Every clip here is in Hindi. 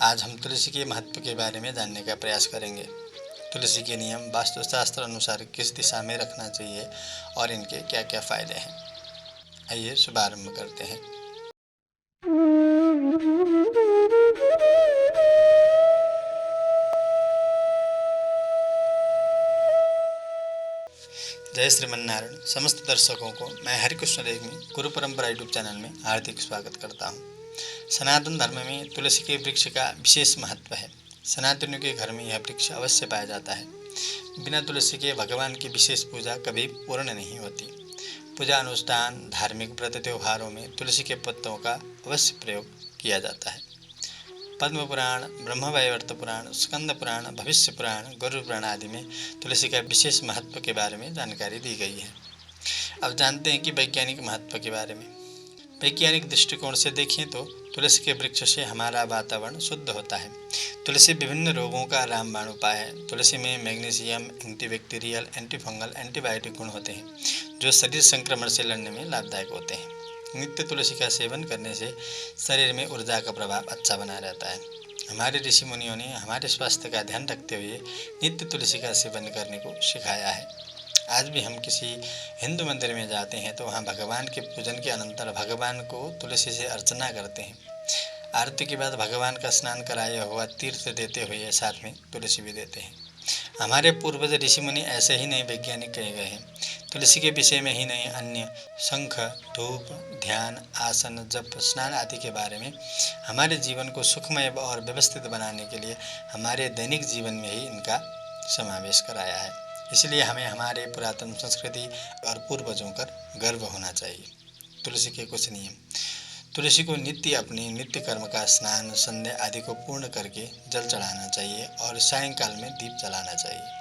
आज हम तुलसी के महत्व के बारे में जानने का प्रयास करेंगे। तुलसी के नियम वास्तुशास्त्र अनुसार किस दिशा में रखना चाहिए और इनके क्या क्या फायदे हैं। आइए शुभारंभ करते हैं। जय श्रीमन्नारायण। समस्त दर्शकों को मैं हरिकृष्ण रेग्मी गुरु परंपरा यूट्यूब चैनल में हार्दिक स्वागत करता हूँ। सनातन धर्म में तुलसी के वृक्ष का विशेष महत्व है। सनातनियों के घर में यह वृक्ष अवश्य पाया जाता है। बिना तुलसी के भगवान की विशेष पूजा कभी पूर्ण नहीं होती। पूजा अनुष्ठान धार्मिक व्रत त्योहारों में तुलसी के पत्तों का अवश्य प्रयोग किया जाता है। पद्म पुराण, ब्रह्मवैवर्त पुराण, स्कंद पुराण, भविष्य पुराण, गरुड़ पुराण आदि में तुलसी का विशेष महत्व के बारे में जानकारी दी गई है। अब जानते हैं कि वैज्ञानिक महत्व के बारे में। वैज्ञानिक दृष्टिकोण से देखें तो तुलसी के वृक्ष से हमारा वातावरण शुद्ध होता है। तुलसी विभिन्न रोगों का रामबाण उपाय है। तुलसी में मैग्नीशियम, एंटीबैक्टीरियल, एंटीफंगल, एंटीबायोटिक गुण होते हैं जो शरीर संक्रमण से लड़ने में लाभदायक होते हैं। नित्य तुलसी का सेवन करने से शरीर में ऊर्जा का प्रभाव अच्छा बना रहता है। हमारे ऋषि मुनियों ने हमारे स्वास्थ्य का ध्यान रखते हुए नित्य तुलसी का सेवन करने को सिखाया है। आज भी हम किसी हिंदू मंदिर में जाते हैं तो वहाँ भगवान के पूजन के अनंतर भगवान को तुलसी से अर्चना करते हैं। आरती के बाद भगवान का स्नान कराया हुआ तीर्थ देते हुए साथ में तुलसी भी देते हैं। हमारे पूर्वज ऋषि मुनि ऐसे ही नए वैज्ञानिक कहे गए हैं। तुलसी के विषय में ही नहीं अन्य शंख, धूप, ध्यान, आसन, जप, स्नान आदि के बारे में हमारे जीवन को सुखमय और व्यवस्थित बनाने के लिए हमारे दैनिक जीवन में ही इनका समावेश कराया है। इसलिए हमें हमारे पुरातन संस्कृति और पूर्वजों पर गर्व होना चाहिए। तुलसी के कुछ नियम। तुलसी को नित्य अपने नित्य कर्म का स्नान, संध्या आदि को पूर्ण करके जल चढ़ाना चाहिए और सायंकाल में दीप जलाना चाहिए।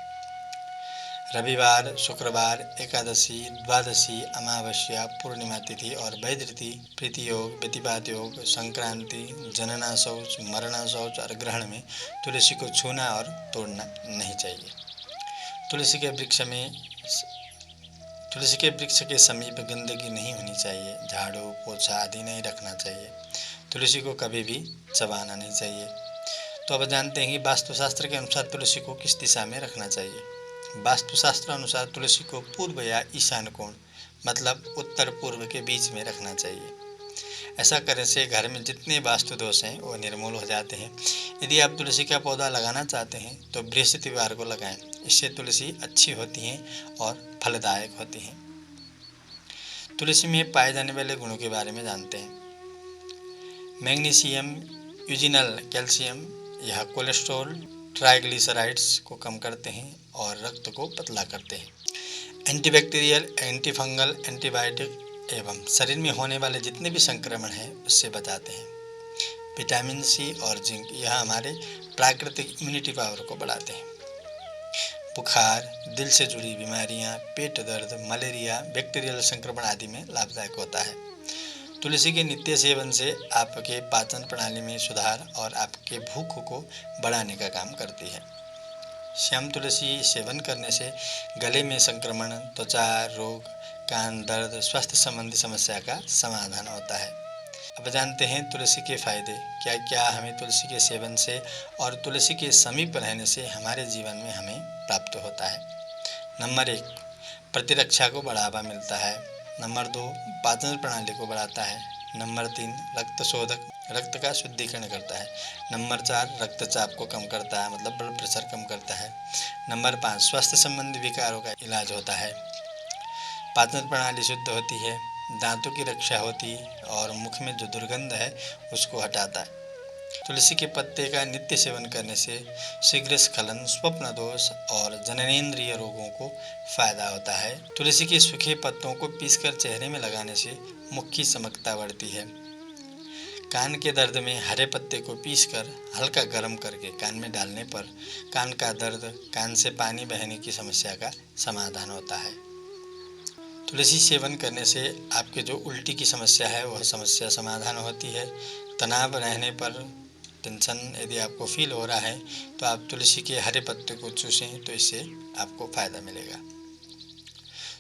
रविवार, शुक्रवार, एकादशी, द्वादशी, अमावस्या, पूर्णिमा तिथि और वैध तिथि, प्रीति योग, व्यतिपात योग, संक्रांति, जनना शौच, मरना शौच और ग्रहण में तुलसी को छूना और तोड़ना नहीं चाहिए। तुलसी के वृक्ष के समीप गंदगी नहीं होनी चाहिए। झाड़ू, पोछा आदि नहीं रखना चाहिए। तुलसी को कभी भी चबाना नहीं चाहिए। तो अब जानते हैं कि वास्तुशास्त्र के अनुसार तुलसी को किस दिशा में रखना चाहिए। वास्तुशास्त्र अनुसार तुलसी को पूर्व या ईशान कोण मतलब उत्तर पूर्व के बीच में रखना चाहिए। ऐसा करने से घर में जितने वास्तु दोष हैं वो निर्मूल हो जाते हैं। यदि आप तुलसी का पौधा लगाना चाहते हैं तो बृहस्पतिवार को लगाएं। इससे तुलसी अच्छी होती हैं और फलदायक होती हैं। तुलसी में पाए जाने वाले गुणों के बारे में जानते हैं। मैग्नीशियम, यूजिनल कैल्शियम, यह कोलेस्ट्रॉल, ट्राइग्लिसराइड्स को कम करते हैं और रक्त को पतला करते हैं। एंटीबैक्टीरियल, एंटीफंगल, एंटीबायोटिक एवं शरीर में होने वाले जितने भी संक्रमण हैं उससे बचाते हैं। विटामिन सी और जिंक यह हमारे प्राकृतिक इम्यूनिटी पावर को बढ़ाते हैं। बुखार, दिल से जुड़ी बीमारियां, पेट दर्द, मलेरिया, बैक्टीरियल संक्रमण आदि में लाभदायक होता है। तुलसी के नित्य सेवन से आपके पाचन प्रणाली में सुधार और आपके भूख को बढ़ाने का काम करती है। श्याम तुलसी सेवन करने से गले में संक्रमण, त्वचा रोग, कान दर्द, स्वास्थ्य संबंधी समस्या का समाधान होता है। अब जानते हैं तुलसी के फायदे क्या क्या हमें तुलसी के सेवन से और तुलसी के समीप रहने से हमारे जीवन में हमें प्राप्त होता है। नंबर 1, प्रतिरक्षा को बढ़ावा मिलता है। नंबर 2, पाचन प्रणाली को बढ़ाता है। नंबर 3, रक्त शोधक, रक्त का शुद्धिकरण करता है। नंबर 4, रक्तचाप को कम करता है मतलब ब्लड प्रेशर कम करता है। नंबर 5, स्वास्थ्य संबंधी विकारों का इलाज होता है। पाचन प्रणाली शुद्ध होती है, दांतों की रक्षा होती और मुख में जो दुर्गंध है उसको हटाता है। तुलसी के पत्ते का नित्य सेवन करने से शीघ्र स्खलन, स्वप्न दोष और जननेंद्रिय रोगों को फायदा होता है। तुलसी के सूखे पत्तों को पीसकर चेहरे में लगाने से मुख की चमकता बढ़ती है। कान के दर्द में हरे पत्ते को पीसकर हल्का गर्म करके कान में डालने पर कान का दर्द, कान से पानी बहने की समस्या का समाधान होता है। तुलसी सेवन करने से आपके जो उल्टी की समस्या है वह समस्या समाधान होती है। तनाव रहने पर, टेंशन यदि आपको फील हो रहा है तो आप तुलसी के हरे पत्ते को चूसें तो इससे आपको फ़ायदा मिलेगा।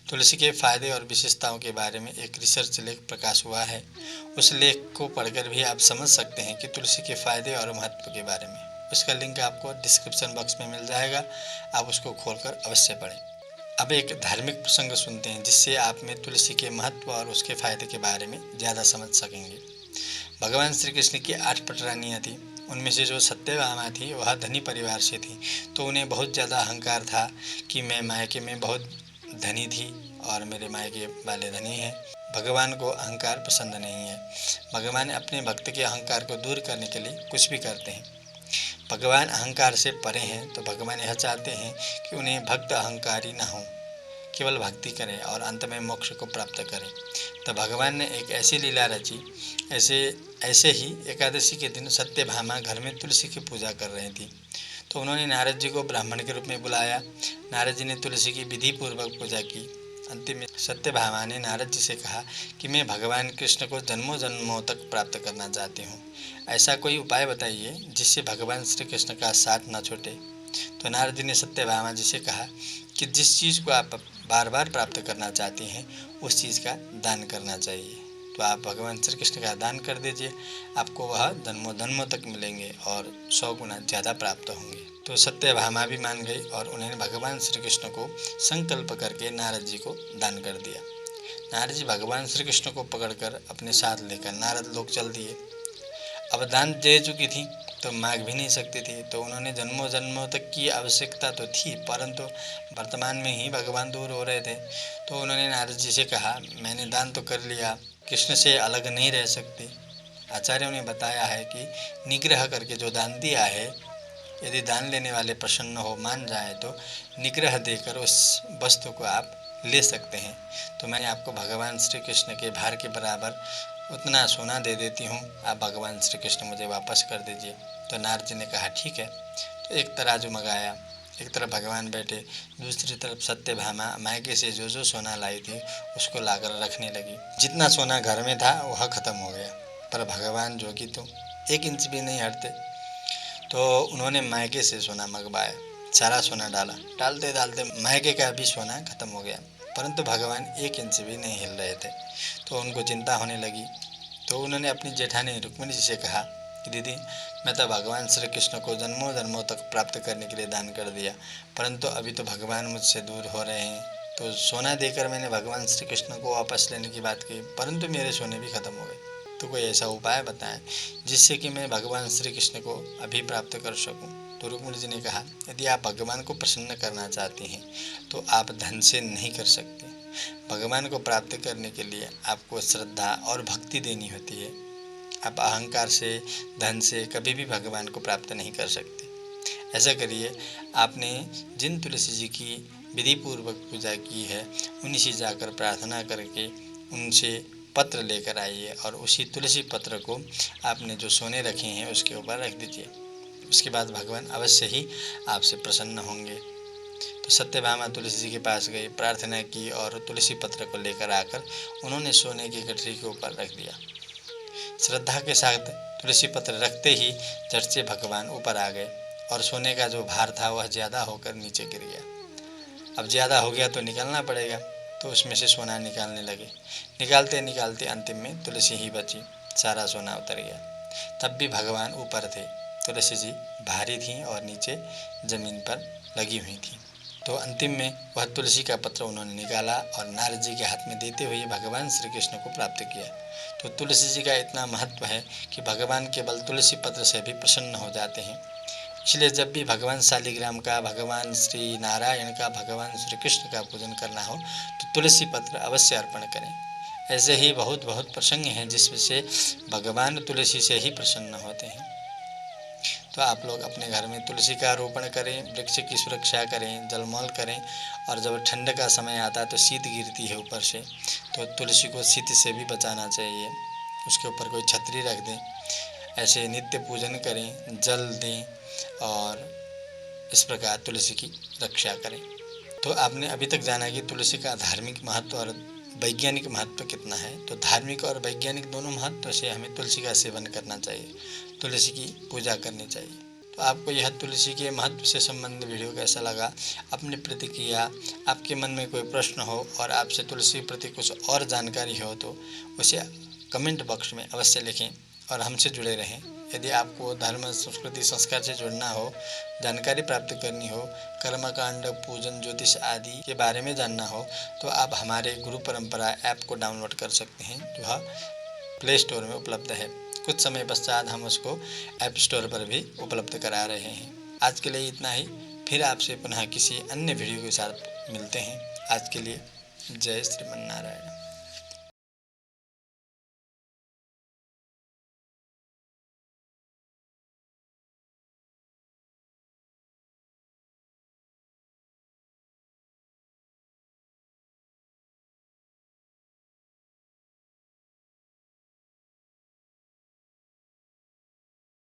तुलसी के फायदे और विशेषताओं के बारे में एक रिसर्च लेख प्रकाश हुआ है। उस लेख को पढ़कर भी आप समझ सकते हैं कि तुलसी के फायदे और महत्व के बारे में। उसका लिंक आपको डिस्क्रिप्शन बॉक्स में मिल जाएगा, आप उसको खोलकर अवश्य पढ़ें। अब एक धार्मिक प्रसंग सुनते हैं जिससे आप में तुलसी के महत्व और उसके फायदे के बारे में ज़्यादा समझ सकेंगे। भगवान श्री कृष्ण की 8 पटरानियाँ थी। उनमें से जो सत्यभामा थी वह धनी परिवार से थी, तो उन्हें बहुत ज़्यादा अहंकार था कि मैं मायके में बहुत धनी थी और मेरे मायके वाले धनी हैं। भगवान को अहंकार पसंद नहीं है। भगवान अपने भक्त के अहंकार को दूर करने के लिए कुछ भी करते हैं। भगवान अहंकार से परे हैं, तो भगवान यह चाहते हैं कि उन्हें भक्त अहंकारी न हो, केवल भक्ति करें और अंत में मोक्ष को प्राप्त करें। तो भगवान ने एक ऐसी लीला रची। ऐसे ही एकादशी के दिन सत्यभामा घर में तुलसी की पूजा कर रही थी, तो उन्होंने नारद जी को ब्राह्मण के रूप में बुलाया। नारद जी ने तुलसी की विधि पूर्वक पूजा की। अंतिम में सत्यभामा ने नारद जी से कहा कि मैं भगवान कृष्ण को जन्मों जन्मों तक प्राप्त करना चाहती हूँ। ऐसा कोई उपाय बताइए जिससे भगवान श्री कृष्ण का साथ न छूटे। तो नारद जी ने सत्यभामा जी से कहा कि जिस चीज़ को आप बार बार प्राप्त करना चाहती हैं उस चीज़ का दान करना चाहिए। तो आप भगवान श्री कृष्ण का दान कर दीजिए, आपको वह जन्मों जन्मों तक मिलेंगे और 100 गुना ज़्यादा प्राप्त होंगे। तो सत्यभामा भी मान गई और उन्होंने भगवान श्री कृष्ण को संकल्प करके नारद जी को दान कर दिया। नारद जी भगवान श्री कृष्ण को पकड़कर अपने साथ लेकर नारद लोक चल दिए। अब दान दे चुकी थी तो मांग भी नहीं सकती थी, तो उन्होंने जन्मों जन्मों तक की आवश्यकता तो थी, परंतु वर्तमान में ही भगवान दूर हो रहे थे। तो उन्होंने नारद जी से कहा, मैंने दान तो कर लिया, कृष्ण से अलग नहीं रह सकती। आचार्यों ने बताया है कि निग्रह करके जो दान दिया है, यदि दान लेने वाले प्रसन्न हो, मान जाए, तो निग्रह देकर उस वस्तु को आप ले सकते हैं। तो मैं आपको भगवान श्री कृष्ण के भार के बराबर उतना सोना दे देती हूँ, आप भगवान श्री कृष्ण मुझे वापस कर दीजिए। तो नारद जी ने कहा ठीक है। तो एक तराजू मंगाया, एक तरफ भगवान बैठे, दूसरी तरफ सत्यभामा मायके से जो जो सोना लाई थी उसको लाकर रखने लगी। जितना सोना घर में था वह खत्म हो गया, पर भगवान जो कि तो 1 इंच भी नहीं हटते। तो उन्होंने मायके से सोना मंगवाया, सारा सोना डाला, डालते डालते मायके का भी सोना खत्म हो गया, परंतु भगवान 1 इंच भी नहीं हिल रहे थे। तो उनको चिंता होने लगी। तो उन्होंने अपनी जेठानी रुक्मिणी जी से कहा कि दीदी, मैं तो भगवान श्री कृष्ण को जन्मों जन्मों तक प्राप्त करने के लिए दान कर दिया, परंतु अभी तो भगवान मुझसे दूर हो रहे हैं। तो सोना देकर मैंने भगवान श्री कृष्ण को वापस लेने की बात की, परंतु मेरे सोने भी खत्म हो गए। तो कोई ऐसा उपाय बताएं जिससे कि मैं भगवान श्री कृष्ण को अभी प्राप्त कर सकूं। तो रुक्मिणी जी ने कहा, यदि आप भगवान को प्रसन्न करना चाहती हैं तो आप धन से नहीं कर सकते। भगवान को प्राप्त करने के लिए आपको श्रद्धा और भक्ति देनी होती है। आप अहंकार से, धन से कभी भी भगवान को प्राप्त नहीं कर सकते। ऐसा करिए, आपने जिन तुलसी जी की विधि पूर्वक पूजा की है उन्हीं से जाकर प्रार्थना करके उनसे पत्र लेकर आइए और उसी तुलसी पत्र को आपने जो सोने रखे हैं उसके ऊपर रख दीजिए। उसके बाद भगवान अवश्य ही आपसे प्रसन्न होंगे। तो सत्यभामा तुलसी जी के पास गई, प्रार्थना की और तुलसी पत्र को लेकर आकर उन्होंने सोने की गठरी के ऊपर रख दिया। श्रद्धा के साथ तुलसी पत्र रखते ही झट से भगवान ऊपर आ गए और सोने का जो भार था वह ज़्यादा होकर नीचे गिर गया। अब ज़्यादा हो गया तो निकालना पड़ेगा, तो उसमें से सोना निकालने लगे। निकालते निकालते अंतिम में तुलसी ही बची, सारा सोना उतर गया। तब भी भगवान ऊपर थे, तुलसी जी भारी थीं और नीचे ज़मीन पर लगी हुई थीं। तो अंतिम में वह तुलसी का पत्र उन्होंने निकाला और नारद जी के हाथ में देते हुए भगवान श्री कृष्ण को प्राप्त किया। तो तुलसी जी का इतना महत्व है कि भगवान केवल तुलसी पत्र से भी प्रसन्न हो जाते हैं। इसलिए जब भी भगवान शालिग्राम का, भगवान श्री नारायण का, भगवान श्री कृष्ण का पूजन करना हो तो तुलसी पत्र अवश्य अर्पण करें। ऐसे ही बहुत बहुत प्रसंग हैं जिसमें से भगवान तुलसी से ही प्रसन्न होते हैं। तो आप लोग अपने घर में तुलसी का रोपण करें, वृक्ष की सुरक्षा करें, जलमौल करें। और जब ठंड का समय आता है तो शीत गिरती है ऊपर से, तो तुलसी को शीत से भी बचाना चाहिए। उसके ऊपर कोई छतरी रख दें। ऐसे नित्य पूजन करें, जल दें और इस प्रकार तुलसी की रक्षा करें। तो आपने अभी तक जाना कि तुलसी का धार्मिक महत्व और वैज्ञानिक महत्व कितना है। तो धार्मिक और वैज्ञानिक दोनों महत्व से हमें तुलसी का सेवन करना चाहिए, तुलसी की पूजा करनी चाहिए। तो आपको यह तुलसी के महत्व से संबंधित वीडियो कैसा लगा, अपनी प्रतिक्रिया, आपके मन में कोई प्रश्न हो और आपसे तुलसी के प्रति कुछ और जानकारी हो तो उसे कमेंट बॉक्स में अवश्य लिखें और हमसे जुड़े रहें। यदि आपको धर्म, संस्कृति, संस्कार से जुड़ना हो, जानकारी प्राप्त करनी हो, कर्मकांड, पूजन, ज्योतिष आदि के बारे में जानना हो तो आप हमारे गुरु परंपरा ऐप को डाउनलोड कर सकते हैं, जो प्ले स्टोर में उपलब्ध है। कुछ समय पश्चात हम उसको ऐप स्टोर पर भी उपलब्ध करा रहे हैं। आज के लिए इतना ही, फिर आपसे पुनः किसी अन्य वीडियो के साथ मिलते हैं। आज के लिए जय श्रीमन नारायण।